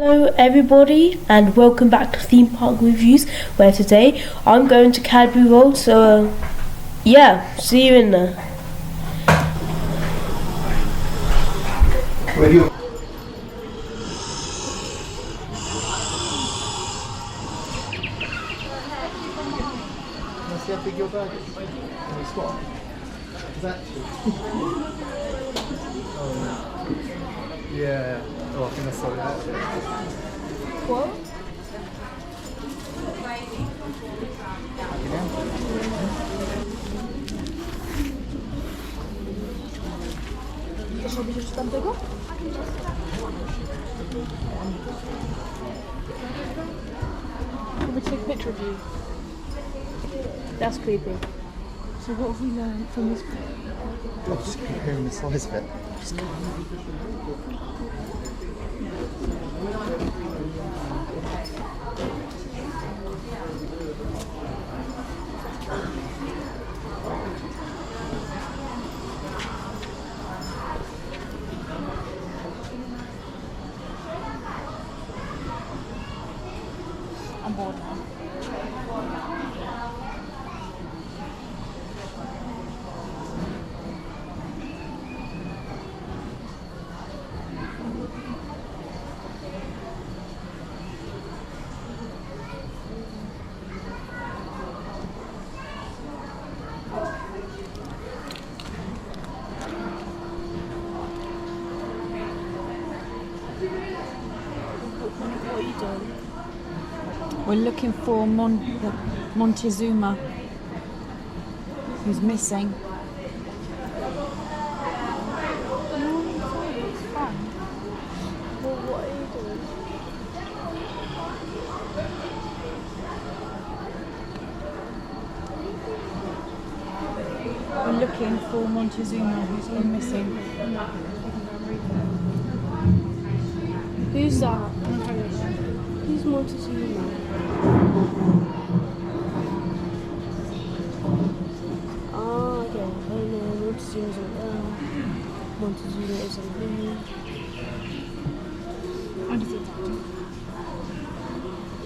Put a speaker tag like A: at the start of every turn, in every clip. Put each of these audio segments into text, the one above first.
A: Hello everybody and welcome back to Theme Park Reviews, where today I'm going to Cadbury World, so yeah, see you in there.
B: Where you? Let's see how big your bag is. Can we swap? Is that oh, yeah. Oh, I think I saw that.
A: What?
C: Zrobisz już tamtego? Can we take a picture of you? That's creepy. So what have we learned from this?
B: I'm just comparing the size of it.
C: I'm bored now. What are you doing? We're looking for Montezuma, who's missing.
A: What are you doing?
C: We're looking for Montezuma, who's gone missing.
A: Who's that? Who's Montezuma? Oh, okay. I know Montezuma's on there. Montezuma is on here.
C: What is it?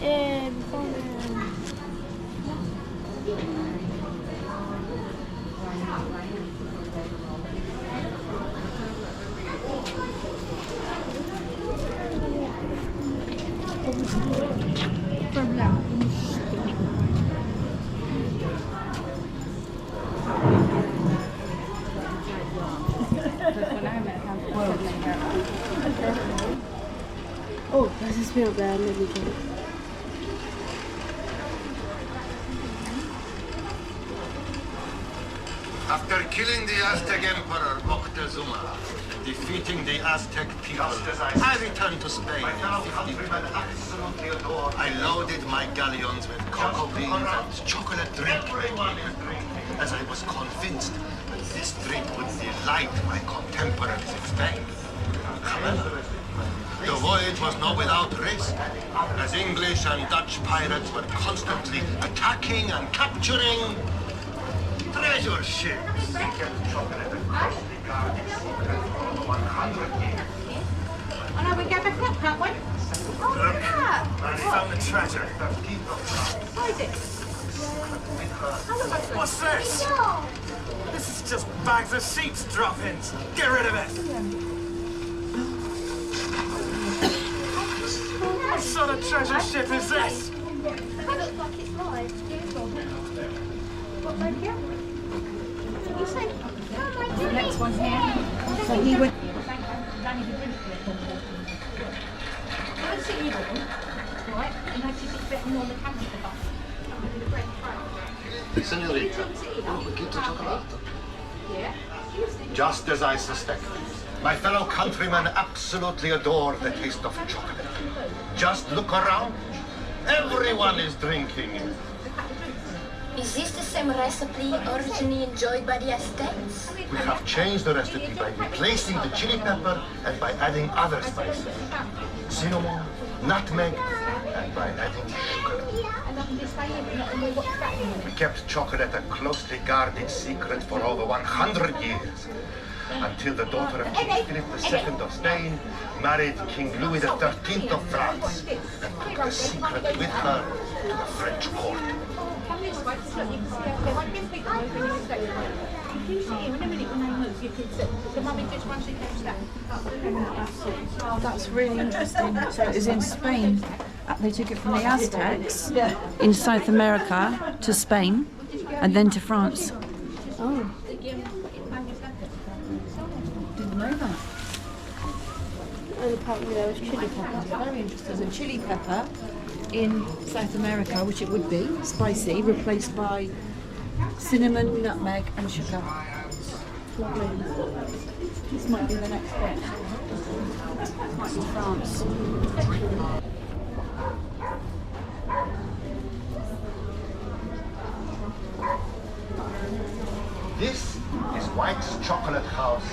A: Yeah, we found him. Oh, there's a spirit there. Let me go.
D: After killing the Aztec Emperor Moctezuma and defeating the Aztec people, I returned to Spain in 1520. I loaded my galleons with cocoa beans and chocolate drink, as I was convinced that this drink would delight my contemporaries in Spain. However, the voyage was not without risk, as English and Dutch pirates were constantly attacking and capturing treasure ships.
E: Oh no, we go back up, can't we? Oh,
D: Look, I found the treasure.
E: what is it?
D: What's this? This is just bags of sheep's drop-ins. Get rid of it. What sort of treasure ship is this?
E: It looks like it's live. It's beautiful. What, thank you? You say, oh my goodness.
C: Next one here. So he would.
E: I'll sit you down, right? And I just expect me on the camera for us. With the bread front.
D: Senorita, un poquito cioccolato.
E: Yeah?
D: Just as I suspected, my fellow countrymen absolutely adore the taste of chocolate. Just look around. Everyone is drinking it.
F: Is this the same recipe originally enjoyed by the Aztecs?
D: We have changed the recipe by replacing the chili pepper and by adding other spices. Cinnamon, nutmeg, and by adding sugar. We kept chocolate a closely guarded secret for over 100 years. until the daughter of King Philip II of Spain married King Louis XIII of France and took the secret with her to the French court.
E: Come this way, look, you can see there won't be a picture of when you step. If you see him in a minute when they move, you can see. So mummy just once she comes down.
C: That's really interesting. So it was in Spain. They took it from the Aztecs in South America to Spain and then to France. Oh. Didn't know that.
A: And apparently there was chili pepper.
C: Very interesting. So chili pepper in South America, which it would be, spicy, replaced by cinnamon, nutmeg and sugar. Lovely. This might be the next step. Might be France.
D: This is White's Chocolate House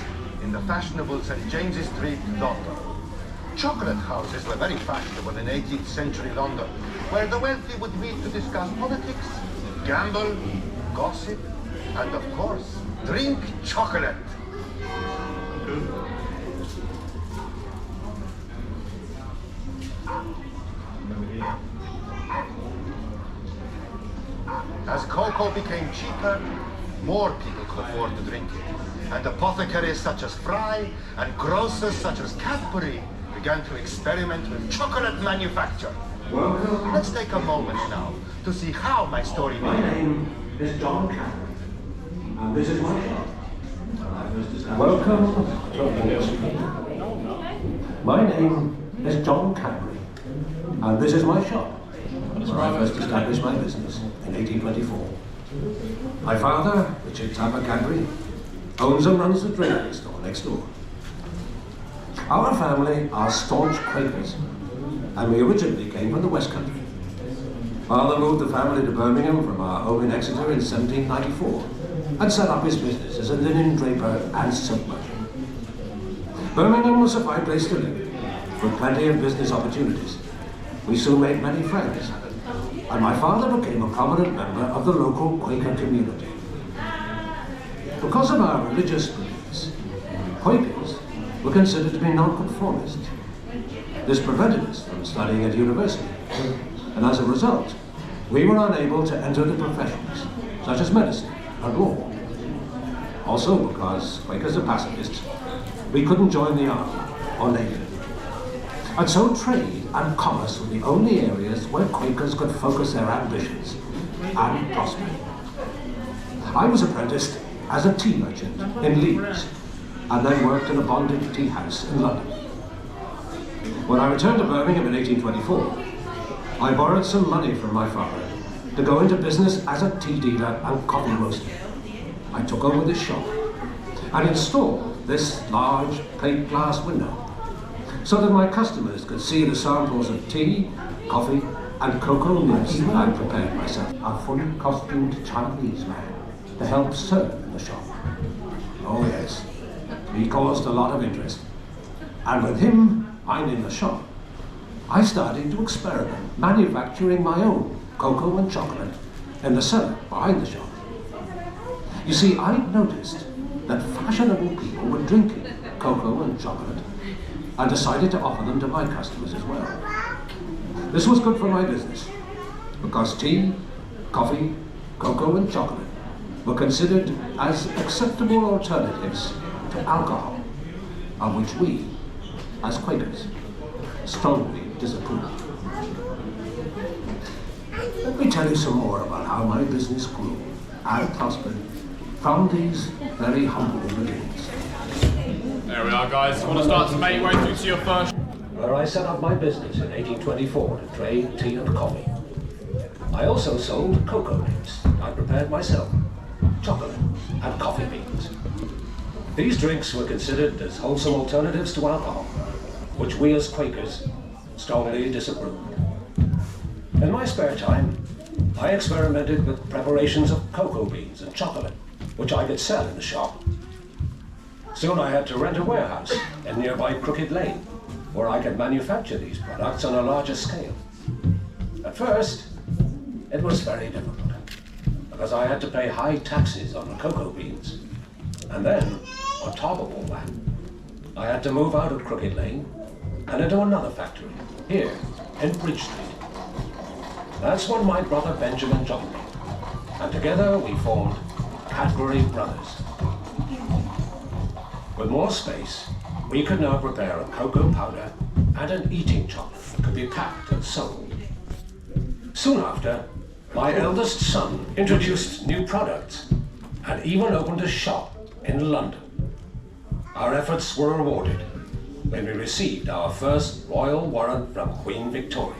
D: in the fashionable St. James's Street, London. Chocolate houses were very fashionable in 18th century London, where the wealthy would meet to discuss politics, gamble, gossip, and of course, drink chocolate. As cocoa became cheaper, more people could afford to drink it, and apothecaries such as Fry and grocers such as Cadbury began to experiment with chocolate manufacture.
G: Welcome.
D: Let's take a moment now to see how my story
G: My
D: began.
G: name is John Cadbury, and this is my shop. Welcome to the news. My name is John Cadbury, and this is my shop, where I first established my business in 1824. My father, Richard Tapper Cadbury, owns and runs the drapery store next door. Our family are staunch Quakers, and we originally came from the West Country. Father moved the family to Birmingham from our home in Exeter in 1794 and set up his business as a linen draper and silk merchant. Birmingham was a fine place to live, with plenty of business opportunities. We soon made many friends, and my father became a prominent member of the local Quaker community. Because of our religious beliefs, Quakers were considered to be nonconformist. This prevented us from studying at university, and as a result, we were unable to enter the professions, such as medicine and law. Also because Quakers are pacifists, we couldn't join the army or navy. And so trade and commerce were the only areas where Quakers could focus their ambitions and prosper. I was apprenticed as a tea merchant in Leeds, and then worked in a bonded tea house in London. When I returned to Birmingham in 1824, I borrowed some money from my father to go into business as a tea dealer and coffee roaster. I took over this shop and installed this large plate glass window so that my customers could see the samples of tea, coffee, and cocoa nibs I prepared myself. A fully costumed Chinese man to help serve in the shop. Oh yes, he caused a lot of interest. And with him minding the shop, I started to experiment manufacturing my own cocoa and chocolate in the cellar behind the shop. You see, I'd noticed that fashionable people were drinking cocoa and chocolate and decided to offer them to my customers as well. This was good for my business because tea, coffee, cocoa and chocolate were considered as acceptable alternatives to alcohol, of which we, as Quakers, strongly disapprove. Let me tell you some more about how my business grew and prospered from these very humble beginnings.
H: There we are, guys. Want to start to make your way through to your first...
G: Where I set up my business in 1824 to trade tea and coffee. I also sold cocoa nibs I prepared myself, chocolate and coffee beans. These drinks were considered as wholesome alternatives to alcohol, which we as Quakers strongly disapproved. In my spare time, I experimented with preparations of cocoa beans and chocolate, which I could sell in the shop. Soon I had to rent a warehouse in nearby Crooked Lane, where I could manufacture these products on a larger scale. At first, it was very difficult, because I had to pay high taxes on the cocoa beans. And then, On top of all that, I had to move out of Crooked Lane and into another factory, here, in Bridge Street. That's when my brother Benjamin joined me, and together we formed Cadbury Brothers. With more space, we could now prepare a cocoa powder and an eating chocolate that could be packed and sold. Soon after, my eldest son introduced new products and even opened a shop in London. Our efforts were rewarded when we received our first royal warrant from Queen Victoria.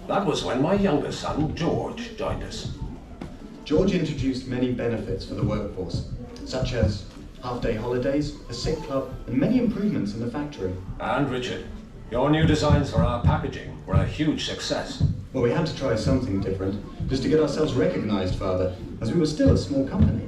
G: That was when my younger son, George, joined us.
B: George introduced many benefits for the workforce, such as half-day holidays, a sick club, and many improvements in the factory.
G: And Richard, your new designs for our packaging were a huge success.
B: Well, we had to try something different, just to get ourselves recognized, Father, as we were still a small company.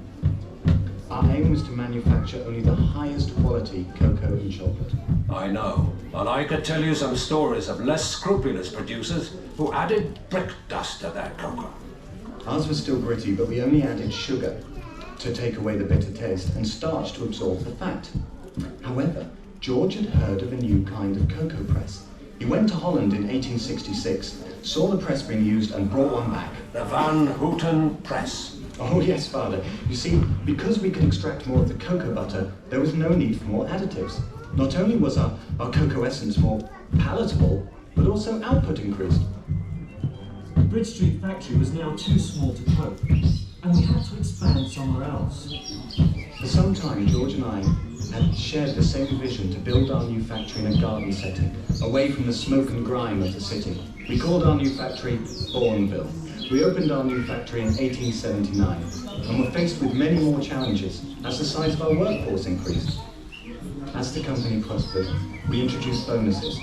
B: Our aim was to manufacture only the highest quality cocoa and chocolate.
G: I know, and I could tell you some stories of less scrupulous producers who added brick dust to their cocoa.
B: Ours was still gritty, but we only added sugar to take away the bitter taste and starch to absorb the fat. However, George had heard of a new kind of cocoa press. He went to Holland in 1866, saw the press being used and brought one back.
G: The Van Houten Press.
B: Oh yes, Father. You see, because we could extract more of the cocoa butter, there was no need for more additives. Not only was our cocoa essence more palatable, but also output increased.
I: The Bridge Street factory was now too small to cope, and we had to expand somewhere else.
B: For some time, George and I had shared the same vision to build our new factory in a garden setting, away from the smoke and grime of the city. We called our new factory Bourneville. We opened our new factory in 1879, and were faced with many more challenges as the size of our workforce increased. As the company prospered, we introduced bonuses,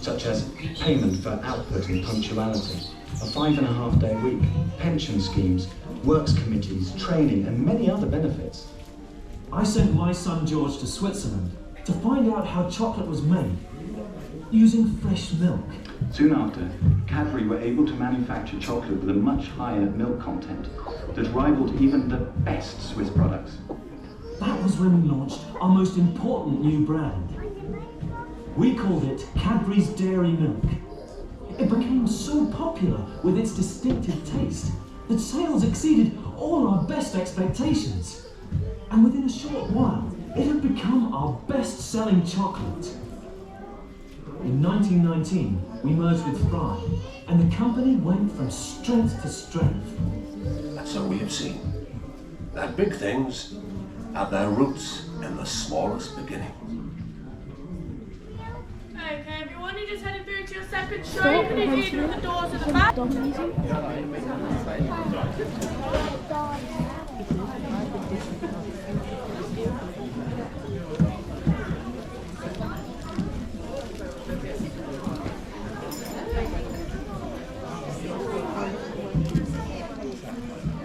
B: such as payment for output and punctuality, a 5.5-day week, pension schemes, works committees, training, and many other benefits.
I: I sent my son George to Switzerland to find out how chocolate was made, using fresh milk.
B: Soon after, Cadbury were able to manufacture chocolate with a much higher milk content that rivaled even the best Swiss products.
I: That was when we launched our most important new brand. We called it Cadbury's Dairy Milk. It became so popular with its distinctive taste that sales exceeded all our best expectations. And within a short while, it had become our best-selling chocolate. In 1919, we merged with Fry, and the company went from strength to strength.
G: And so we have seen that big things have their roots in the smallest beginning.
E: Okay, everyone, you're just heading through to your second show. You can leave either of the doors at the back.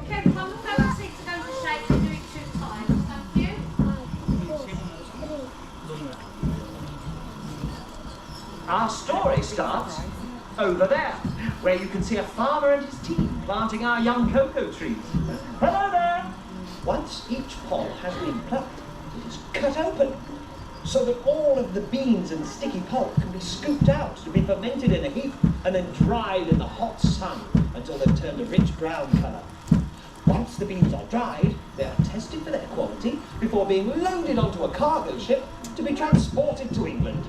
E: Okay, come with those seats are going to shake. We'll do it 2 times. Thank you.
J: Our story starts over there, where you can see a farmer and his team planting our young cocoa trees. Hello there! Once each pod has been plucked, it is cut open, so that all of the beans and sticky pulp can be scooped out to be fermented in a heap and then dried in the hot sun until they've turned a rich brown colour. Once the beans are dried, they are tested for their quality before being loaded onto a cargo ship to be transported to England.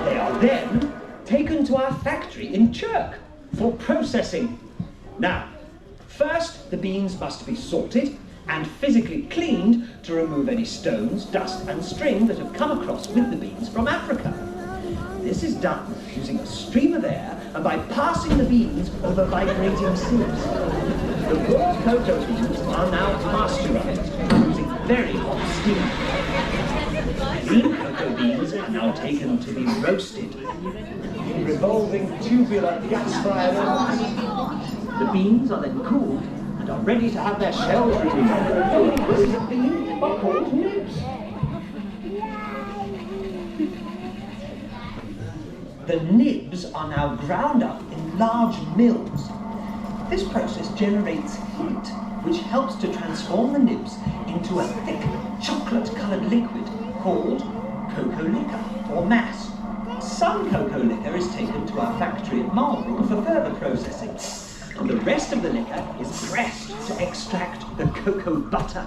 J: They are then taken to our factory in Chirk for processing. Now, first the beans must be sorted and physically cleaned to remove any stones, dust and string that have come across with the beans from Africa. This is done using a stream of air and by passing the beans over vibrating sieves. The raw cocoa beans are now pasteurized using very hot steam. Green cocoa beans are now taken to be roasted in revolving tubular gas-fired ovens. The beans are then cooled and are ready to have their shells removed. These beans are called nibs. The nibs are now ground up in large mills. This process generates heat which helps to transform the nibs into a thick chocolate-coloured liquid called cocoa liquor or mass. Some cocoa liquor is taken to our factory at Marlborough for further processing, and the rest of the liquor is pressed to extract the cocoa butter.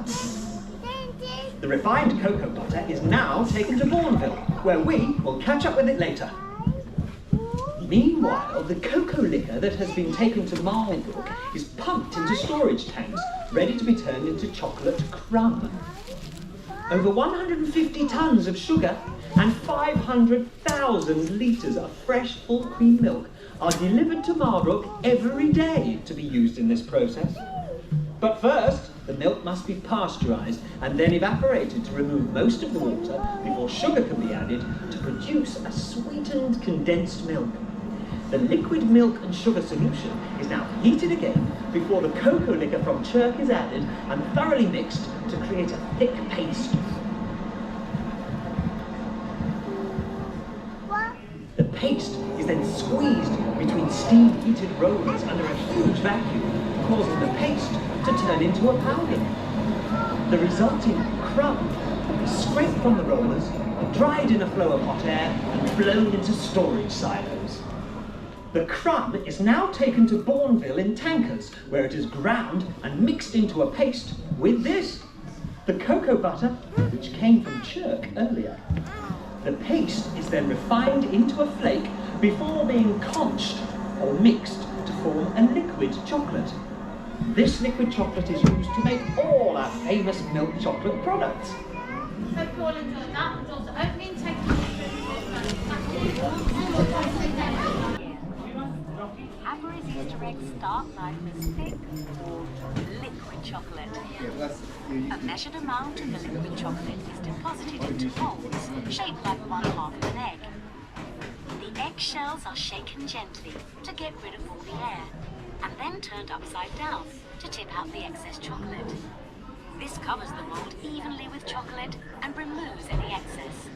J: The refined cocoa butter is now taken to Bourneville, where we will catch up with it later. Meanwhile, the cocoa liquor that has been taken to Marlborough is pumped into storage tanks, ready to be turned into chocolate crumb. Over 150 tons of sugar and 500,000 litres of fresh full cream milk are delivered to Marlborough every day to be used in this process. But first, the milk must be pasteurised and then evaporated to remove most of the water before sugar can be added to produce a sweetened condensed milk. The liquid milk and sugar solution is now heated again before the cocoa liquor from Chirk is added and thoroughly mixed to create a thick paste. The paste is then squeezed between steam-heated rollers under a huge vacuum, causing the paste to turn into a powder. The resulting crumb is scraped from the rollers, dried in a flow of hot air, and blown into storage silos. The crumb is now taken to Bourneville in tankers, where it is ground and mixed into a paste with this, the cocoa butter, which came from Chirk earlier. The paste is then refined into a flake before being conched or mixed to form a liquid chocolate. This liquid chocolate is used to make all our famous milk chocolate products.
E: So Paul and doing that, the doors are opening, taking
K: Cadbury's Easter eggs start life as thick or liquid chocolate. A measured amount of the liquid chocolate is deposited into molds shaped like one half of an egg. The egg shells are shaken gently to get rid of all the air, and then turned upside down to tip out the excess chocolate. This covers the mold evenly with chocolate and removes any excess.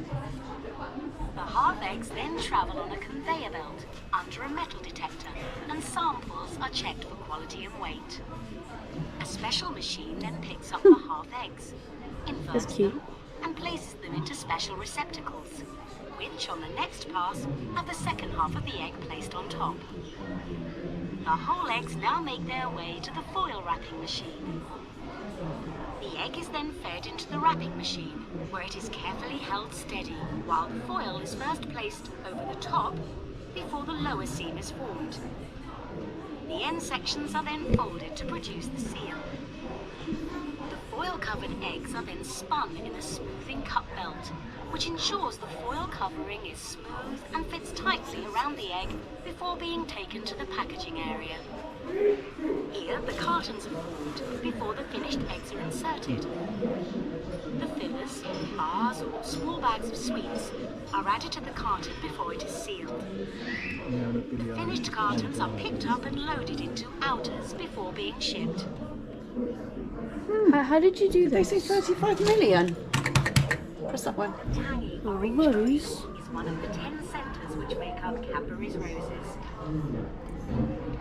K: The half eggs then travel on a conveyor belt under a metal detector, and samples are checked for quality and weight. A special machine then picks up the half eggs, inverts them, and places them into special receptacles, which on the next pass have the second half of the egg placed on top. The whole eggs now make their way to the foil wrapping machine. The egg is then fed into the wrapping machine, where it is carefully held steady while the foil is first placed over the top before the lower seam is formed. The end sections are then folded to produce the seal. The foil-covered eggs are then spun in a smoothing cup belt, which ensures the foil covering is smooth and fits tightly around the egg before being taken to the packaging area. Here, the cartons are formed before the finished eggs are inserted. The fillers, bars or small bags of sweets, are added to the carton before it is sealed. The finished cartons are picked up and loaded into outers before being shipped.
A: How did you do this?
C: They say 35 million. Press that one.
K: Tangy orange cream is one of the 10 centres which make up Cadbury's roses.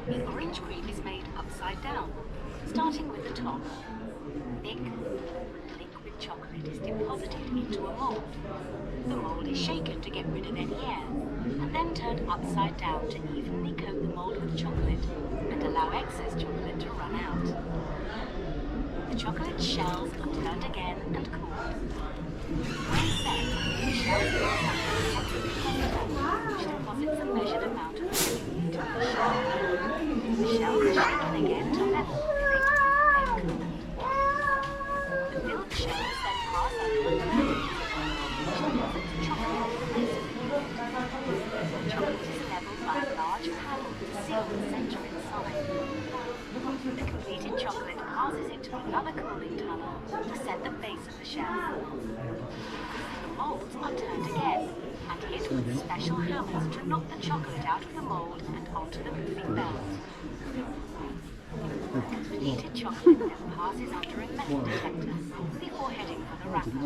K: The orange cream is made upside down, starting with the top. Thick, liquid chocolate is deposited into a mould. The mould is shaken to get rid of any air, and then turned upside down to evenly coat the mould with chocolate and allow excess chocolate to run out. The chocolate shells are turned again and cooled. When set, the shells are which deposits a measured amount of milk into the shell. The shells are shaken again to level, then cooled. The filled shells then pass under a thermometer, which deposits chocolate in the base of the mold. Chocolate is leveled by a large panel to seal the centre inside. The completed chocolate passes into another cooling tunnel to set the base of the shell. The molds are turned again and hit with special hammers to knock the chocolate out of the mold and onto the moving belt. The completed chocolate then passes under a metal detector before heading for the wrapper.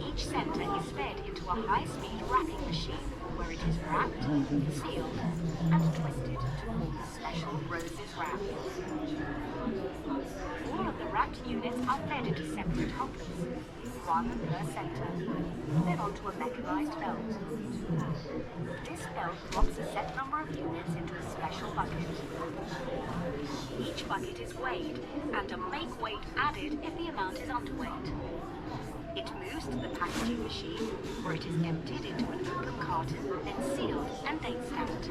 K: Each centre is fed into a high-speed wrapping machine where it is wrapped, sealed, and twisted to form a special roses wrap. All of the wrapped units are fed into separate hoppers, one per centre, then onto a mechanised belt. This belt drops a set number of units into a special bucket. Each bucket is weighed, and a make weight added if the amount is underweight. It moves to the packaging machine, where it is emptied into an open carton, then sealed and date stamped.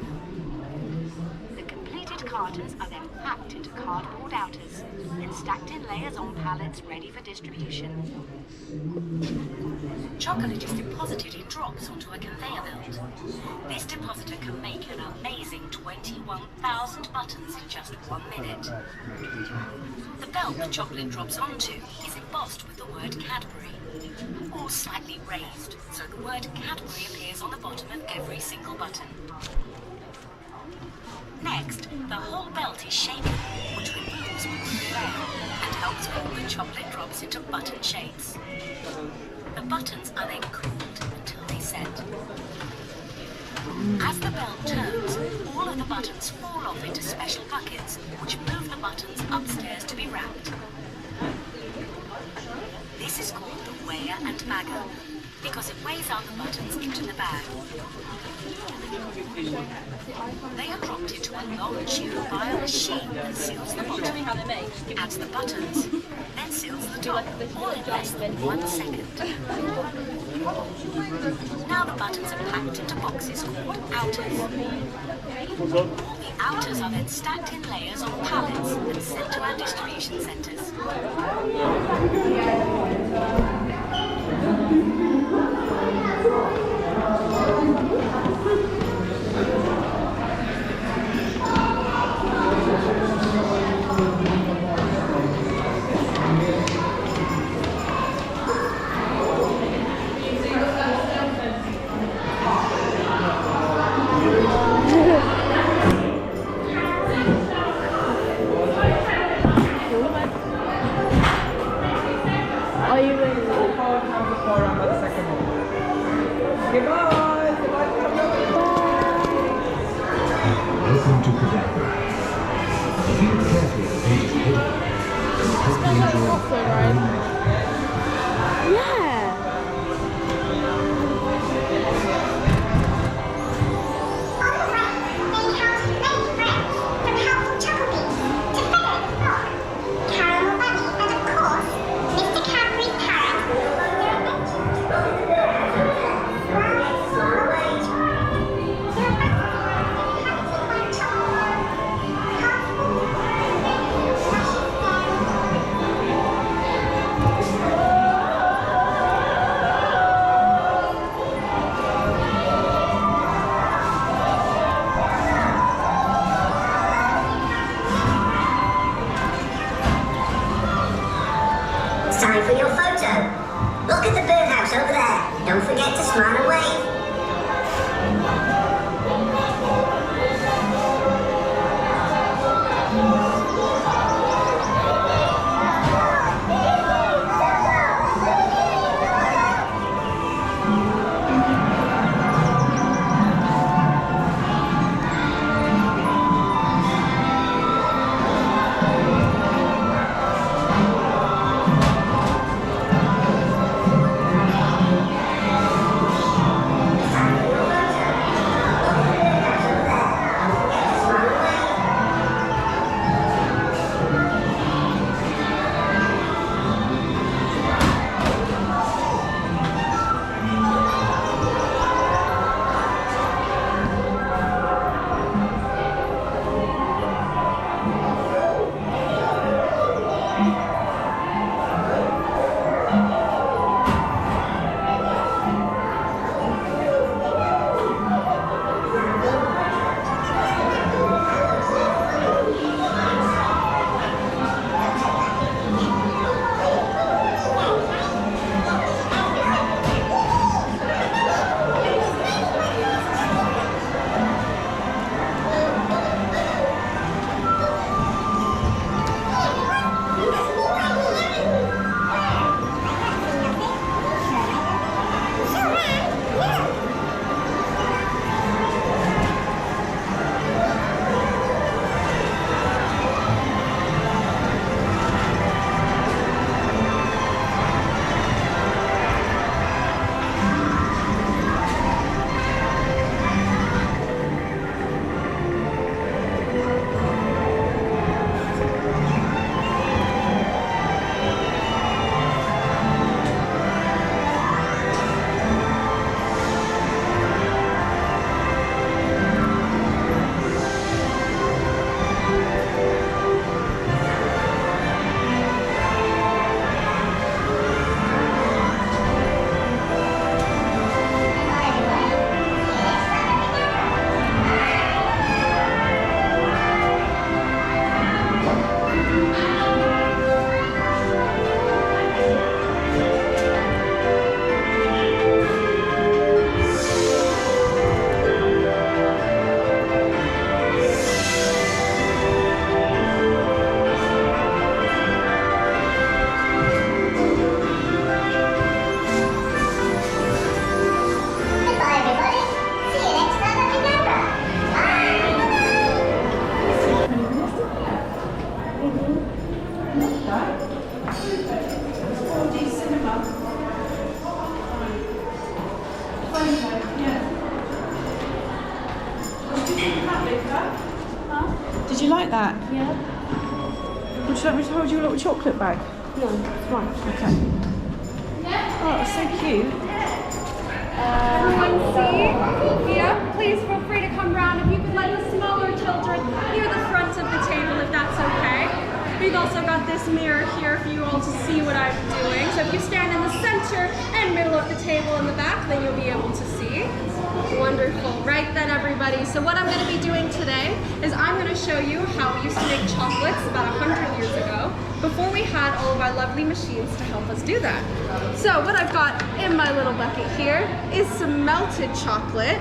K: The completed cartons are then packed into cardboard outers, then stacked in layers on pallets ready for distribution. Chocolate is deposited in drops onto a conveyor belt. This depositor can make an amazing 21,000 buttons in just 1 minute. The belt the chocolate drops onto is embossed with the word Cadbury, or slightly raised, so the word Cadbury appears on the bottom of every single button. Next, the whole belt is shaken, which removes all the glare and helps form the chocolate drops into button shapes. The buttons are then cooled until they set. As the belt turns, all of the buttons fall off into special buckets, which move the buttons upstairs to be wrapped. This is called the weigher and bagger, because it weighs out the buttons into the bag. They are dropped into a long tube by a machine that seals the bottom, adds the buttons, then seals the top, all in less than 1 second. Now the buttons are packed into boxes called outers. All the outers are then stacked in layers on pallets and sent to our distribution centres.
A: Are you ready?
G: Welcome to Cadbury. If you look carefully at the pages below, you'll hopefully enjoy
A: Yeah.
C: Did you like that?
A: Yeah.
C: Would you like me to hold you a little chocolate bag?
A: No.
C: Right, okay. Oh, it's so cute.
E: Everyone see? Yeah, please feel free to come round. If you could let the smaller children near the front of the table, if that's okay. We've also got this mirror here for you all to see what I'm doing. So if you stand in the center and middle of the table in the back, then you'll be able to see. Wonderful. Right then, everybody. So what I'm going to be doing today is I'm going to show you how we used to make chocolates about 100 years ago, before we had all of our lovely machines to help us do that. So what I've got in my little bucket here is some melted chocolate,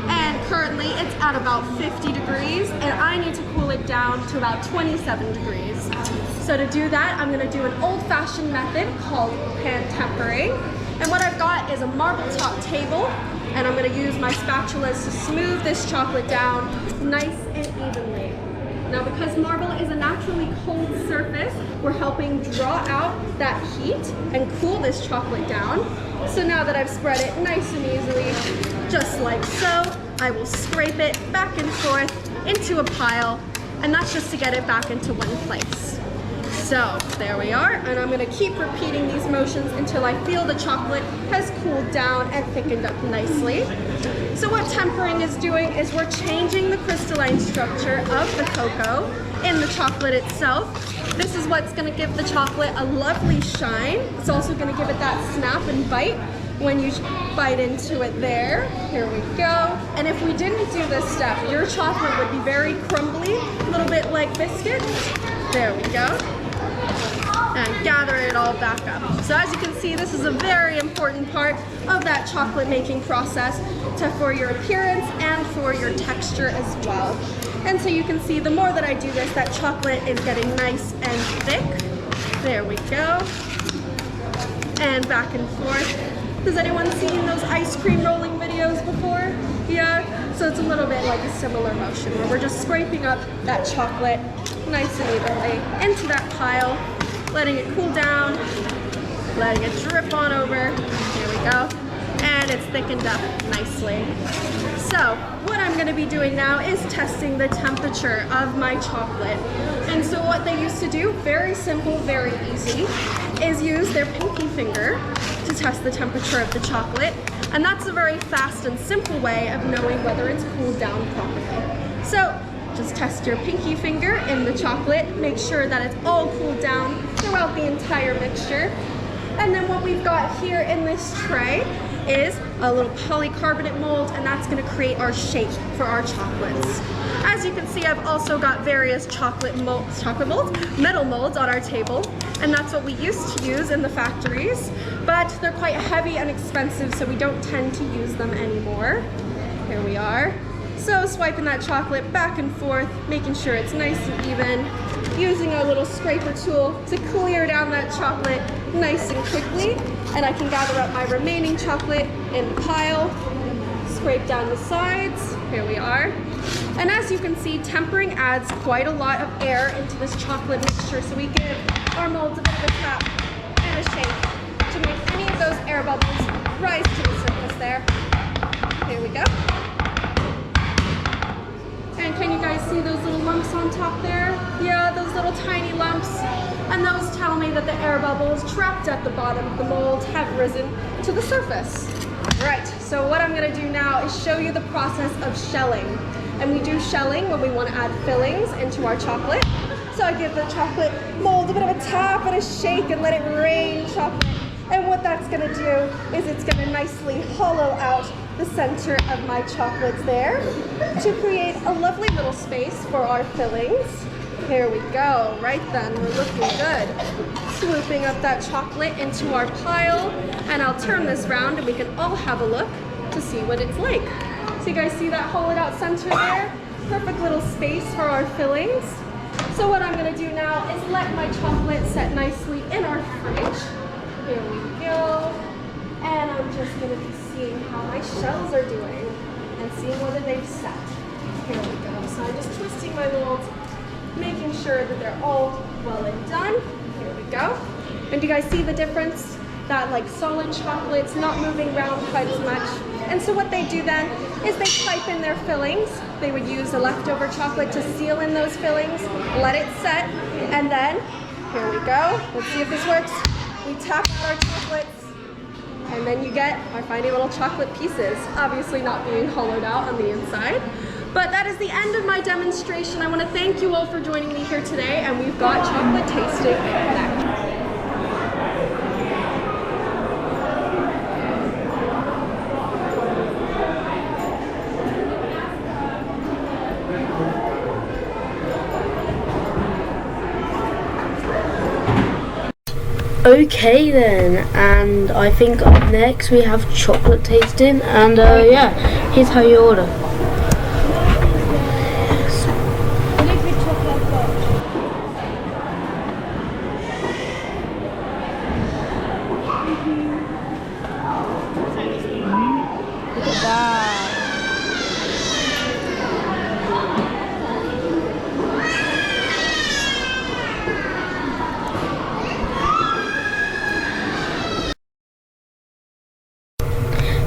E: and currently it's at about 50 degrees, and I need to cool it down to about 27 degrees. So to do that, I'm going to do an old-fashioned method called pan tempering. And what I've got is a marble top table, and I'm going to use my spatulas to smooth this chocolate down nice and evenly. Now, because marble is a naturally cold surface, we're helping draw out that heat and cool this chocolate down. So now that I've spread it nice and easily, just like so, I will scrape it back and forth into a pile, and that's just to get it back into one place. So there we are, and I'm going to keep repeating these motions until I feel the chocolate has cooled down and thickened up nicely. So what tempering is doing is we're changing the crystalline structure of the cocoa in the chocolate itself. This is what's going to give the chocolate a lovely shine. It's also going to give it that snap and bite when you bite into it there. Here we go. And if we didn't do this step, your chocolate would be very crumbly, a little bit like biscuits. There we go. And gather it all back up. So as you can see, this is a very important part of that chocolate making process for your appearance and for your texture as well. And so you can see the more that I do this, that chocolate is getting nice and thick. There we go. And back and forth. Has anyone seen those ice cream rolling videos before? Yeah? So it's a little bit like a similar motion where we're just scraping up that chocolate nice and evenly into that pile, letting it cool down, letting it drip on over. Here we go. And it's thickened up nicely. So what I'm going to be doing now is testing the temperature of my chocolate. And so what they used to do, very simple, very easy, is use their pinky finger to test the temperature of the chocolate. And that's a very fast and simple way of knowing whether it's cooled down properly. So just test your pinky finger in the chocolate, make sure that it's all cooled down throughout the entire mixture. And then what we've got here in this tray is a little polycarbonate mold, and that's going to create our shape for our chocolates. As you can see, I've also got various metal molds on our table, and that's what we used to use in the factories, but they're quite heavy and expensive, so we don't tend to use them anymore. Here we are. So swiping that chocolate back and forth, making sure it's nice and even, using our little scraper tool to clear down that chocolate nice and quickly. And I can gather up my remaining chocolate in the pile, scrape down the sides. Here we are. And as you can see, tempering adds quite a lot of air into this chocolate mixture, so we give our molds a bit of a tap and a shake to make any of those air bubbles rise to the surface there. Here we go. And can you guys see those little lumps on top there? Yeah, those little tiny lumps. And those tell me that the air bubbles trapped at the bottom of the mold have risen to the surface. Right, so what I'm gonna do now is show you the process of shelling. And we do shelling when we want to add fillings into our chocolate. So I give the chocolate mold a bit of a tap and a shake and let it rain chocolate. And what that's gonna do is it's gonna nicely hollow out the center of my chocolates there to create a lovely little space for our fillings. Here we go. Right then, we're looking good. Swooping up that chocolate into our pile, and I'll turn this round and we can all have a look to see what it's like. So you guys see that hollowed out center there? Perfect little space for our fillings. So what I'm gonna do now is let my chocolate set nicely in our fridge. Here we go. And I'm just gonna be seeing how my shells are doing and seeing whether they've set. Here we go. So I'm just twisting my molds, making sure that they're all well and done. Here we go. And do you guys see the difference? That like solid chocolate's not moving around quite as much. And so what they do then is they pipe in their fillings. They would use the leftover chocolate to seal in those fillings, let it set, and then, here we go. Let's see if this works. We tap out our chocolates, and then you get our tiny little chocolate pieces, obviously not being hollowed out on the inside. But that is the end of my demonstration. I want to thank you all for joining me here today, and we've got chocolate tasting next.
A: Okay then, and I think up next we have chocolate tasting, and yeah, here's how you order. Look at that.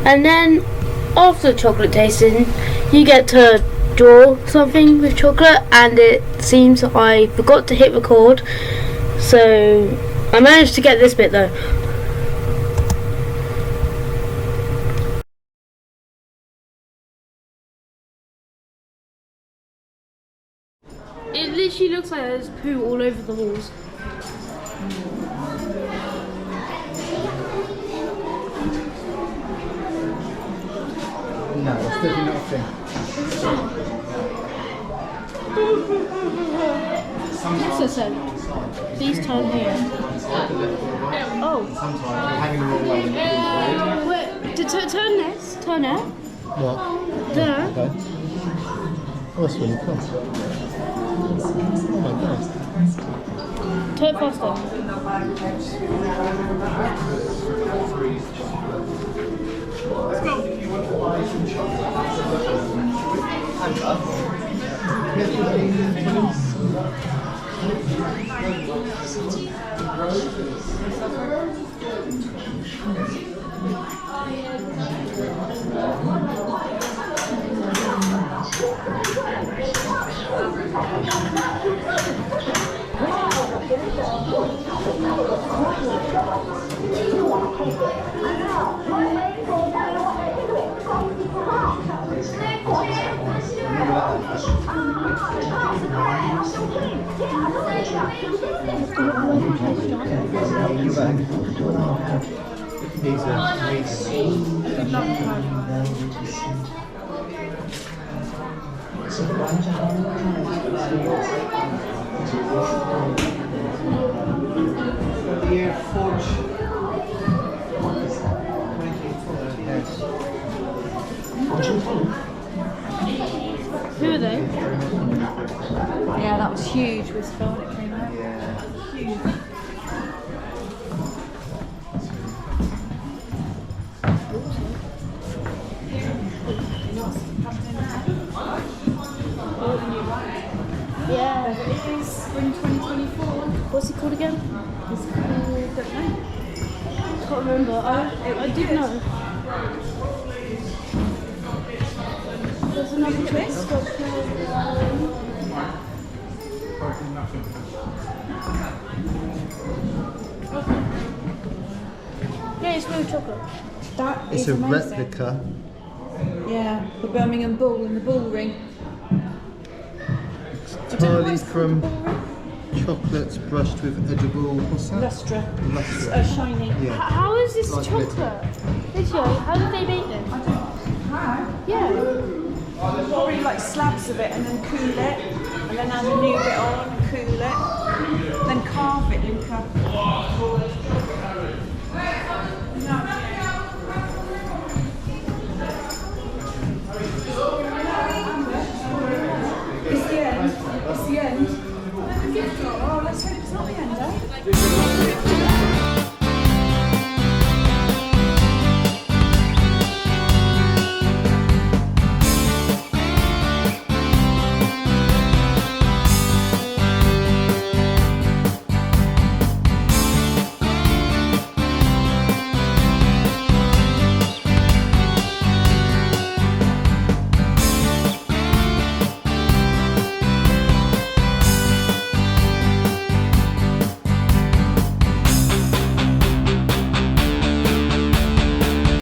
A: And then after chocolate tasting, you get to draw something with chocolate, and it seems I forgot to hit record, so I managed to get this bit though. It literally looks like there's poo all over the walls.
L: No, that's definitely not a thing.
A: What's it said? Please turn here. Oh.
L: Sometimes you're having the wrong way.
A: Wait, turn this. Turn it.
L: What?
A: There.
L: Okay. Oh, that's really cool. Oh my god.
A: Turn it faster.
L: These
A: Who are they?
C: Yeah, that was huge with Phil when it came out.
L: Yeah.
C: Huge.
A: Yeah.
C: It is spring 2024.
A: What's it called again?
C: It's called, don't know.
A: Can't remember. I did know. There's another twist. Yeah, it's real chocolate.
C: That
L: It's
C: is
L: a
C: amazing.
L: replica.
C: Yeah, the Birmingham Bull and the Bull Ring.
L: Entirely from chocolates brushed with edible, what's that?
C: Lustre.
L: Lustre.
C: Shiny.
L: Yeah.
A: How is this
L: Like
A: chocolate? Literally, how did they make this?
C: I don't know.
A: Yeah.
C: Probably like slabs of it and then cool it, and then add a new bit on and cool it, then carve it, Luca.